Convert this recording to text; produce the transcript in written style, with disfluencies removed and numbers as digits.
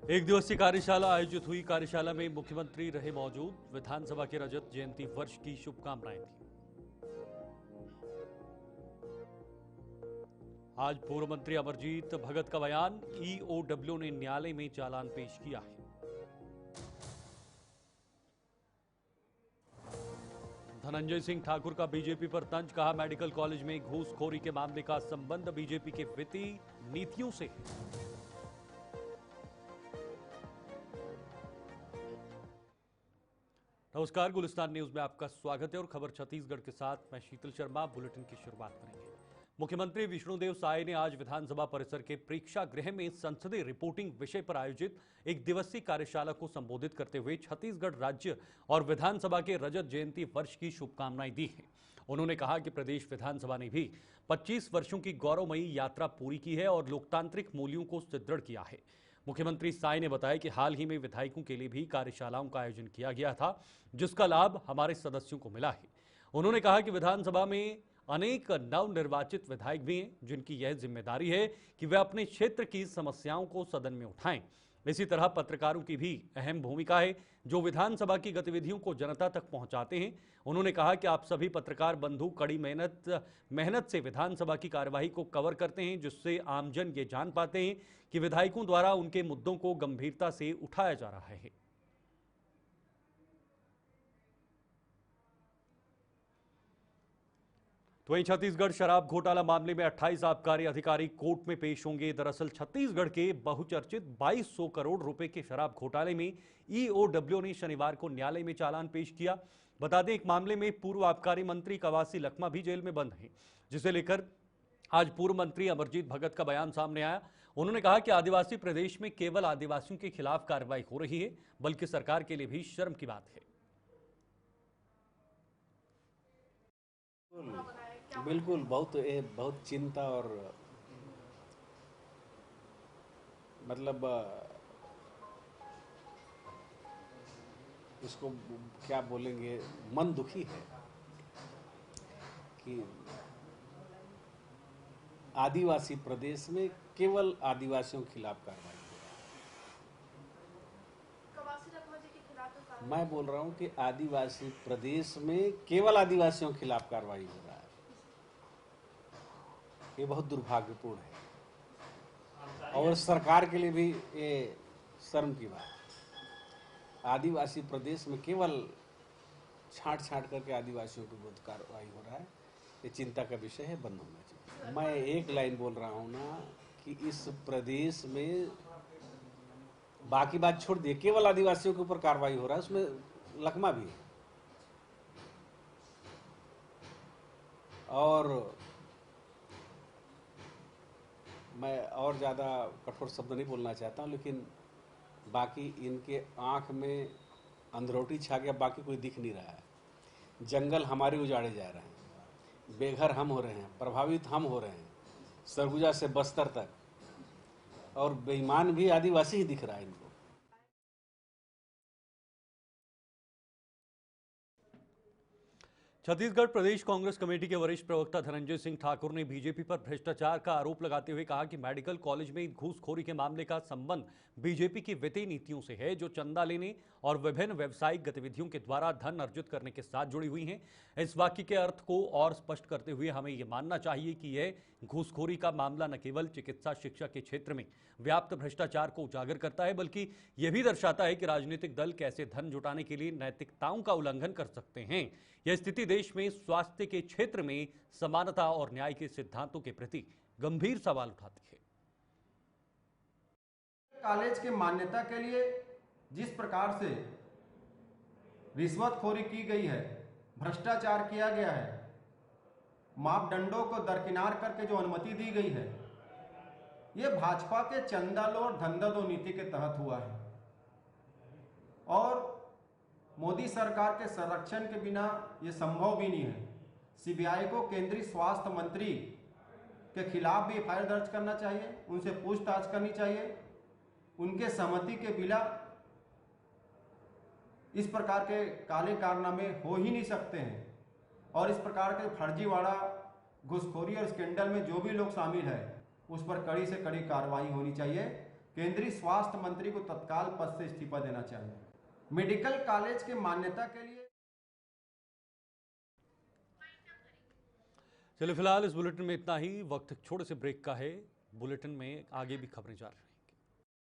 एक दिवसीय कार्यशाला आयोजित हुई। कार्यशाला में मुख्यमंत्री रहे मौजूद। विधानसभा के रजत जयंती वर्ष की शुभकामनाएं दी। आज पूर्व मंत्री अमरजीत भगत का बयान। ईओडब्ल्यू ने न्यायालय में चालान पेश किया है। धनंजय सिंह ठाकुर का बीजेपी पर तंज। कहा, मेडिकल कॉलेज में घूसखोरी के मामले का संबंध बीजेपी के वित्तीय नीतियों से है। नमस्कार, गुलिस्तान न्यूज में आपका स्वागत है और खबर छत्तीसगढ़ के साथ मैं शीतल शर्मा। बुलेटिन की शुरुआत करेंगे। मुख्यमंत्री विष्णुदेव साय ने आज विधानसभा परिसर के प्रेक्षागृह में संसदीय रिपोर्टिंग विषय पर आयोजित एक दिवसीय कार्यशाला को संबोधित करते हुए छत्तीसगढ़ राज्य और विधानसभा के रजत जयंती वर्ष की शुभकामनाएं दी हैं। उन्होंने कहा कि प्रदेश विधानसभा ने भी 25 वर्षों की गौरवमयी यात्रा पूरी की है और लोकतांत्रिक मूल्यों को सुदृढ़ किया है। मुख्यमंत्री साय ने बताया कि हाल ही में विधायकों के लिए भी कार्यशालाओं का आयोजन किया गया था, जिसका लाभ हमारे सदस्यों को मिला है। उन्होंने कहा कि विधानसभा में अनेक नवनिर्वाचित विधायक भी हैं, जिनकी यह जिम्मेदारी है कि वे अपने क्षेत्र की समस्याओं को सदन में उठाएं। इसी तरह पत्रकारों की भी अहम भूमिका है, जो विधानसभा की गतिविधियों को जनता तक पहुंचाते हैं। उन्होंने कहा कि आप सभी पत्रकार बंधु कड़ी मेहनत से विधानसभा की कार्यवाही को कवर करते हैं, जिससे आमजन ये जान पाते हैं कि विधायकों द्वारा उनके मुद्दों को गंभीरता से उठाया जा रहा है। तो वहीं छत्तीसगढ़ शराब घोटाला मामले में 28 आबकारी अधिकारी कोर्ट में पेश होंगे। दरअसल छत्तीसगढ़ के बहुचर्चित 2200 करोड़ रुपए के शराब घोटाले में ईओडब्ल्यू ने शनिवार को न्यायालय में चालान पेश किया। बता दें, एक मामले में पूर्व आबकारी मंत्री कवासी लखमा भी जेल में बंद हैं, जिसे लेकर आज पूर्व मंत्री अमरजीत भगत का बयान सामने आया। उन्होंने कहा कि आदिवासी प्रदेश में केवल आदिवासियों के खिलाफ कार्रवाई हो रही है, बल्कि सरकार के लिए भी शर्म की बात है। बिल्कुल बहुत चिंता और मतलब इसको क्या बोलेंगे, मन दुखी है कि आदिवासी प्रदेश में केवल आदिवासियों के खिलाफ कार्रवाई हो रहा है। मैं बोल रहा हूं कि आदिवासी प्रदेश में केवल आदिवासियों के खिलाफ कार्रवाई हो रहा है। ये बहुत दुर्भाग्यपूर्ण है और सरकार के लिए भी ये शर्म की बात है। आदिवासी प्रदेश में केवल छांट करके आदिवासियों के विरुद्ध कार्रवाई हो रहा है। ये चिंता का विषय है, बंद होना चाहिए। मैं एक लाइन बोल रहा हूँ ना कि इस प्रदेश में बाकी बात छोड़ दिए, केवल आदिवासियों के ऊपर कार्रवाई हो रहा है, उसमें लखमा भी है। और मैं और ज़्यादा कठोर शब्द नहीं बोलना चाहता हूँ, लेकिन बाकी इनके आँख में अंधरोटी छा गया, बाकी कोई दिख नहीं रहा है। जंगल हमारे उजाड़े जा रहे हैं, बेघर हम हो रहे हैं, प्रभावित हम हो रहे हैं, सरगुजा से बस्तर तक, और बेईमान भी आदिवासी ही दिख रहा है इनको। छत्तीसगढ़ प्रदेश कांग्रेस कमेटी के वरिष्ठ प्रवक्ता धनंजय सिंह ठाकुर ने बीजेपी पर भ्रष्टाचार का आरोप लगाते हुए कहा कि मेडिकल कॉलेज में घूसखोरी के मामले का संबंध बीजेपी की वित्तीय नीतियों से है, जो चंदा लेने और विभिन्न व्यावसायिक गतिविधियों के द्वारा धन अर्जित करने के साथ जुड़ी हुई हैं। इस वाक्य के अर्थ को और स्पष्ट करते हुए हमें यह मानना चाहिए कि यह घूसखोरी का मामला न केवल चिकित्सा शिक्षा के क्षेत्र में व्याप्त भ्रष्टाचार को उजागर करता है, बल्कि यह भी दर्शाता है कि राजनीतिक दल कैसे धन जुटाने के लिए नैतिकताओं का उल्लंघन कर सकते हैं। यह स्थिति देश में स्वास्थ्य के क्षेत्र में समानता और न्याय के सिद्धांतों के प्रति गंभीर सवाल उठाती है। कॉलेज की मान्यता के लिए जिस प्रकार से रिश्वतखोरी की गई है, भ्रष्टाचार किया गया है, मापदंडों को दरकिनार करके जो अनुमति दी गई है, ये भाजपा के चंदा लो और धंधा दो नीति के तहत हुआ है। और मोदी सरकार के संरक्षण के बिना ये संभव भी नहीं है। सीबीआई को केंद्रीय स्वास्थ्य मंत्री के खिलाफ भी एफआईआर दर्ज करना चाहिए, उनसे पूछताछ करनी चाहिए। उनके सहमति के बिना इस प्रकार के काले कारनामे हो ही नहीं सकते हैं। और इस प्रकार के फर्जीवाड़ा, घूसखोरी और स्कैंडल में जो भी लोग शामिल है, उस पर कड़ी से कड़ी कार्रवाई होनी चाहिए, केंद्रीय स्वास्थ्य मंत्री को तत्काल पद से इस्तीफा देना चाहिए। मेडिकल कॉलेज के मान्यता के लिए चलिए फिलहाल इस बुलेटिन में इतना ही। वक्त एक छोटे से ब्रेक का है। बुलेटिन में आगे भी खबरें जारी हैं।